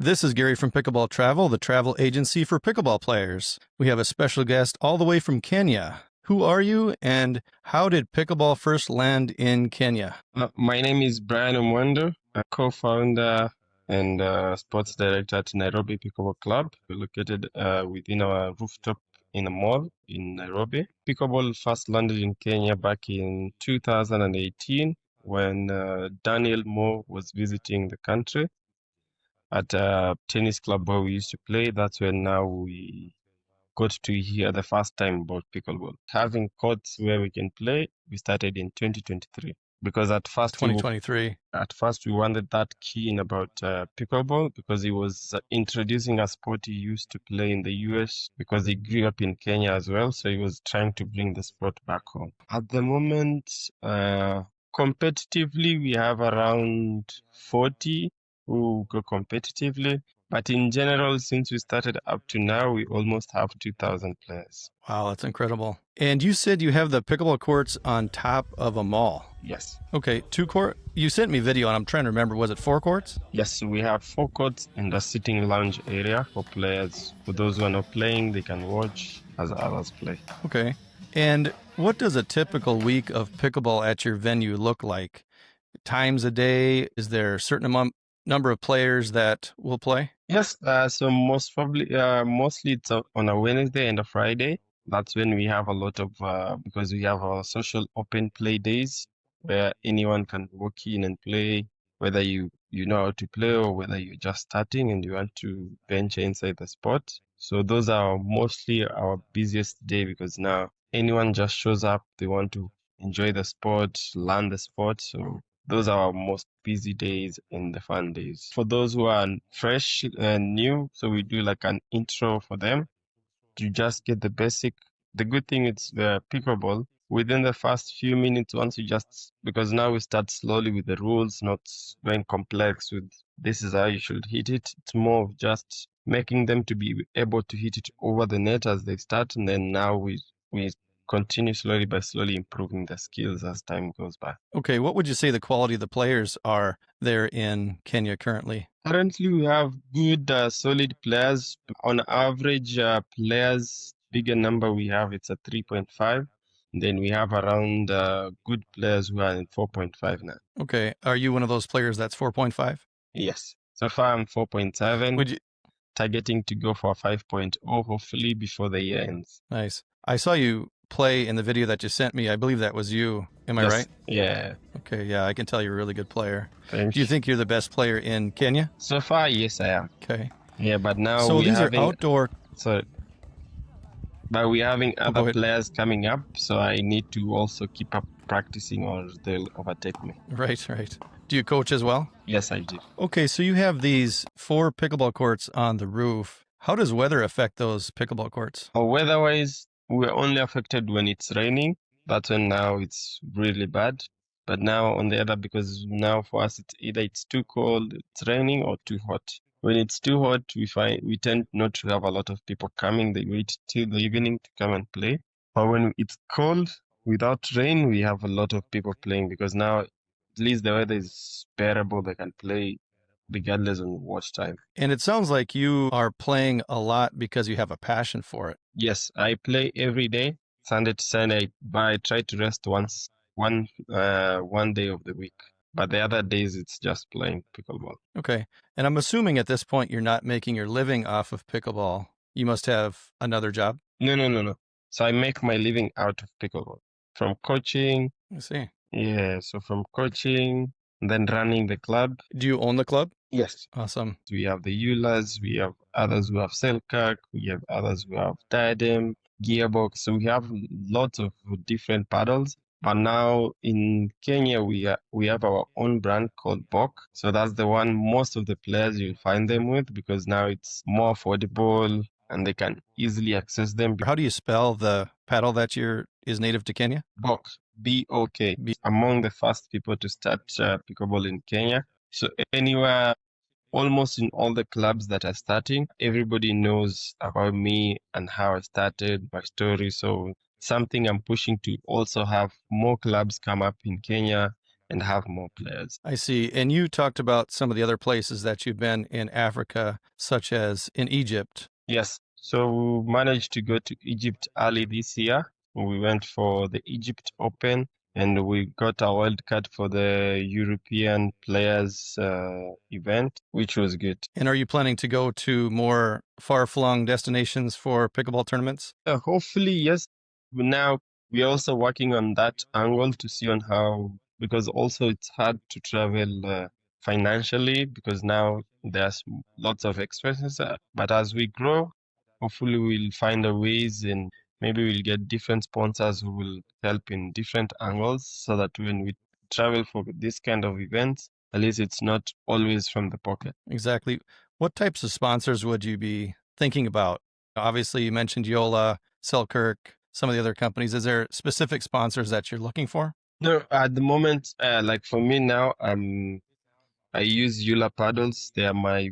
This is Gary from Pickleball Travel, the travel agency for pickleball players. We have a special guest all the way from Kenya. Who are you and how did pickleball first land in Kenya? My name is Brian Omwando, a co-founder and sports director at Nairobi Pickleball Club. We're located within our rooftop in a mall in Nairobi. Pickleball first landed in Kenya back in 2018 when Daniel Moore was visiting the country at a tennis club where we used to play. That's when now we got to hear the first time about pickleball. Having courts where we can play, we started in 2023 because at first we wanted that keen about pickleball because he was introducing a sport he used to play in the US because he grew up in Kenya as well, so he was trying to bring the sport back home. At the moment, competitively we have around 40 who go competitively, but in general, since we started up to now, we almost have 2,000 players. Wow, that's incredible. And you said you have the pickleball courts on top of a mall. Yes. Okay, you sent me video and I'm trying to remember, was it 4 courts? Yes, we have 4 courts and a sitting lounge area for players. For those who are not playing, they can watch as others play. Okay. And what does a typical week of pickleball at your venue look like? Times a day? Is there a certain number of players that will play? Yes, so mostly it's on a Wednesday and a Friday. That's when we have a lot of, because we have our social open play days where anyone can walk in and play, whether you know how to play or whether you're just starting and you want to venture inside the sport. So those are mostly our busiest day because now anyone just shows up, they want to enjoy the sport, learn the sport. So those are our most busy days and the fun days. For those who are fresh and new, so we do like an intro for them to just get the basic. The good thing is the pickleball. Within the first few minutes, because now we start slowly with the rules, not going complex with this is how you should hit it. It's more of just making them to be able to hit it over the net as they start. And then now we continue slowly by slowly improving the skills as time goes by. Okay, what would you say the quality of the players are there in Kenya currently? Currently, we have good, solid players. On average, players, bigger number we have, it's a 3.5. Then we have around good players who are in 4.5 now. Okay, are you one of those players that's 4.5? Yes. So far, I'm 4.7. Would you? Targeting to go for 5.0, hopefully before the year ends. Nice. I saw you play in the video that you sent me. I believe that was you. Am I right? Yeah. Okay, yeah, I can tell you're a really good player. Thanks. Do you think you're the best player in Kenya? So far, yes, I am. Okay. Yeah, but now so these are outdoor. But we're having other players coming up, so I need to also keep up practicing or they'll overtake me. Right, right. Do you coach as well? Yes, I do. Okay, so you have these 4 pickleball courts on the roof. How does weather affect those pickleball courts? Weather-wise, we're only affected when it's raining. That's when now it's really bad. But now on the other, because now for us, it's either it's too cold, it's raining, or too hot. When it's too hot, we tend not to have a lot of people coming. They wait till the evening to come and play. But when it's cold, without rain, we have a lot of people playing because now at least the weather is bearable. They can play regardless on watch time. And it sounds like you are playing a lot because you have a passion for it. Yes, I play every day, Sunday to Sunday, but I try to rest one day of the week. But the other days, it's just playing pickleball. Okay. And I'm assuming at this point, you're not making your living off of pickleball. You must have another job? No. So I make my living out of pickleball. From coaching. I see. Yeah, so from coaching, then running the club. Do you own the club? Yes. Awesome. We have the Eulers, we have others who have Selkirk, we have others who have Diadem, Gearbox. So we have lots of different paddles. But now in Kenya, we have our own brand called Bok. So that's the one most of the players you'll find them with because now it's more affordable and they can easily access them. How do you spell the paddle that is native to Kenya? Bok, B-O-K. Among the first people to start pickleball in Kenya. So anywhere, almost in all the clubs that are starting, everybody knows about me and how I started, my story. So something I'm pushing to also have more clubs come up in Kenya and have more players. I see. And you talked about some of the other places that you've been in Africa, such as in Egypt. Yes, so we managed to go to Egypt early this year. We went for the Egypt Open and we got a wild card for the European Players event, which was good. And are you planning to go to more far-flung destinations for pickleball tournaments? Hopefully, yes. Now we're also working on that angle to see on how, because also it's hard to travel financially because now there's lots of expenses. But as we grow, hopefully we'll find a ways and maybe we'll get different sponsors who will help in different angles so that when we travel for this kind of events, at least it's not always from the pocket. Exactly. What types of sponsors would you be thinking about? Obviously, you mentioned Yola, Selkirk, some of the other companies. Is there specific sponsors that you're looking for? No, at the moment, like for me now, I use Eula paddles. They are my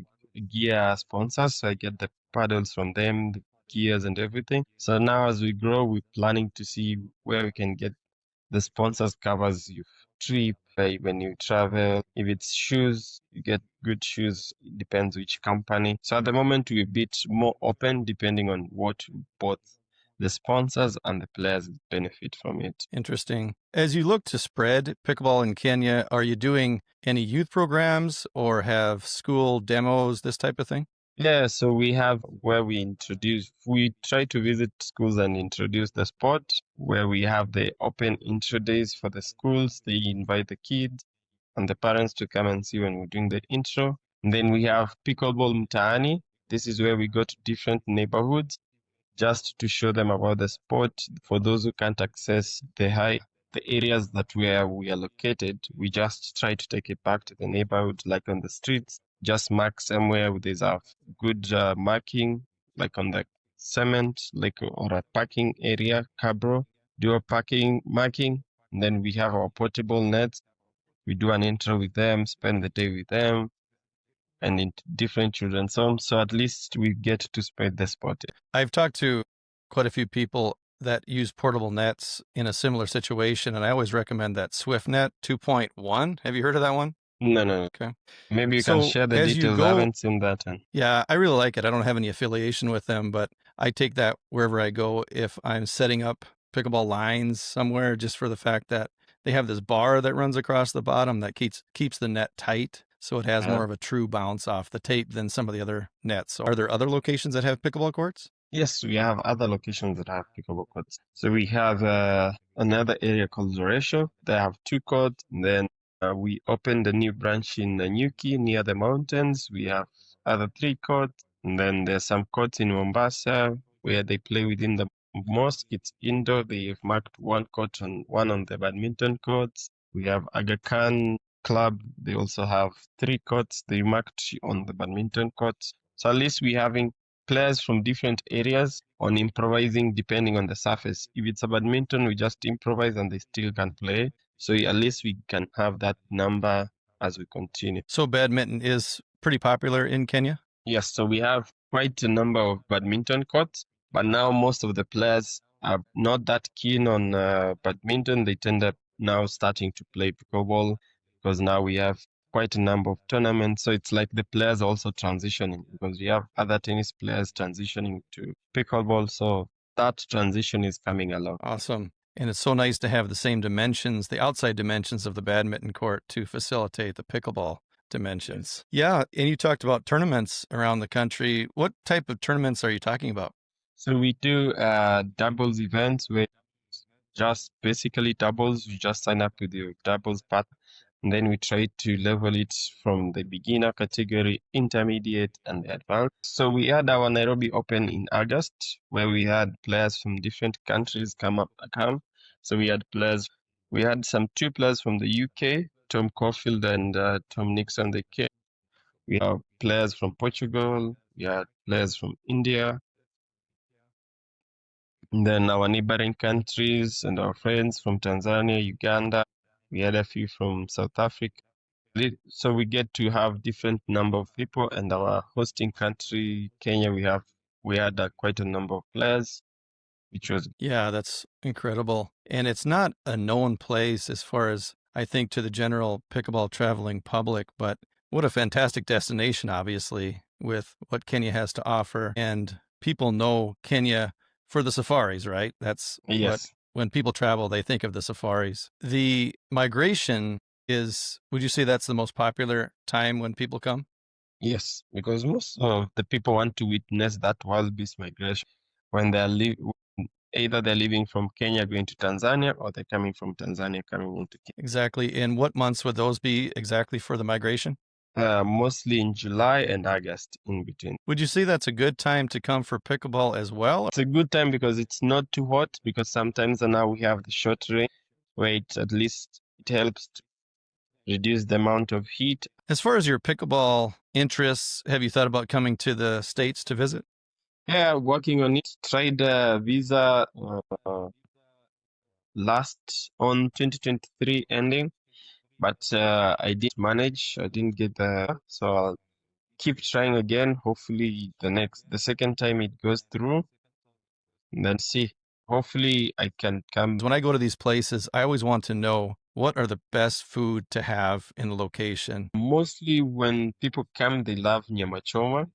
gear sponsors, so I get the paddles from them, the gears and everything. So now as we grow, we're planning to see where we can get the sponsors covers your trip, when you travel. If it's shoes, you get good shoes. It depends which company. So at the moment, we're a bit more open depending on what both the sponsors and the players benefit from it. Interesting. As you look to spread pickleball in Kenya, are you doing any youth programs or have school demos, this type of thing? Yeah, so we have where we try to visit schools and introduce the sport, where we have the open intro days for the schools. They invite the kids and the parents to come and see when we're doing the intro. And then we have Pickleball Mtaani. This is where we go to different neighborhoods just to show them about the sport. For those who can't access the areas that where we are located, we just try to take it back to the neighborhood, like on the streets, just mark somewhere where there's a good marking, like on the cement, like or a parking area, cabro, do a parking marking. And then we have our portable nets. We do an intro with them, spend the day with them, and in different children's homes. So at least we get to spread the sport. I've talked to quite a few people that use portable nets in a similar situation, and I always recommend that SwiftNet 2.1. Have you heard of that one? No, no. Okay. Maybe you can So share the as you details. I go, haven't seen that one. yeah, I really like it. I don't have any affiliation with them, but I take that wherever I go if I'm setting up pickleball lines somewhere, just for the fact that they have this bar that runs across the bottom that keeps the net tight, so it has Uh, more of a true bounce off the tape than some of the other nets. So are there other locations that have pickleball courts? yes, we have other locations that have pickleball courts. So we have another area called Zoresho. They have two courts. And then we opened a new branch in Nanyuki near the mountains. We have other three courts. And then there's some courts in Mombasa where they play within the mosque. It's indoor. They've marked one court and one on the badminton courts. We have Aga Khan Club. They also have three courts. They marked on the badminton courts. So at least we having players from different areas on improvising depending on the surface. If it's a badminton, we just improvise and they still can play. So at least we can have that number as we continue. So badminton is pretty popular in Kenya? Yes, so we have quite a number of badminton courts, but now most of the players are not that keen on badminton. They tend up now starting to play pickleball because now we have quite a number of tournaments. So it's like the players also transitioning because we have other tennis players transitioning to pickleball. So that transition is coming along. Awesome. And it's so nice to have the same dimensions, the outside dimensions of the badminton court to facilitate the pickleball dimensions. Yeah. And you talked about tournaments around the country. What type of tournaments are you talking about? So we do doubles events where just basically doubles. You just sign up with your doubles partner. And then we try to level it from the beginner category, intermediate, and the advanced. So we had our Nairobi Open in August, where we had players from different countries come. So we had two players from the UK, Tom Caulfield and Tom Nixon. They came. We have players from Portugal. We had players from India. And then our neighboring countries and our friends from Tanzania, Uganda. We had a few from South Africa. So we get to have different number of people, and our hosting country, Kenya, we had quite a number of players, which was Yeah, that's incredible. And it's not a known place as far as I think, to the general pickleball traveling public, but what a fantastic destination, obviously, with what Kenya has to offer. And people know Kenya for the safaris, right? That's what, Yes. when people travel, they think of the safaris. The migration is, would you say that's the most popular time when people come? Yes, because most of the people want to witness that wild beast migration when either they're leaving from Kenya going to Tanzania or they're coming from Tanzania coming into Kenya. Exactly. And what months would those be exactly for the migration? Mostly in July and August in between. Would you say that's a good time to come for pickleball as well? It's a good time because it's not too hot because sometimes now we have the short rain where at least it helps to reduce the amount of heat. As far as your pickleball interests, have you thought about coming to the States to visit? Yeah, working on it. Tried visa last on 2023 ending, but I didn't manage. I didn't get so I'll keep trying again. Hopefully the second time it goes through, and then see. Hopefully I can come. When I go to these places, I always want to know what are the best food to have in the location. Mostly when people come, they love nyama choma.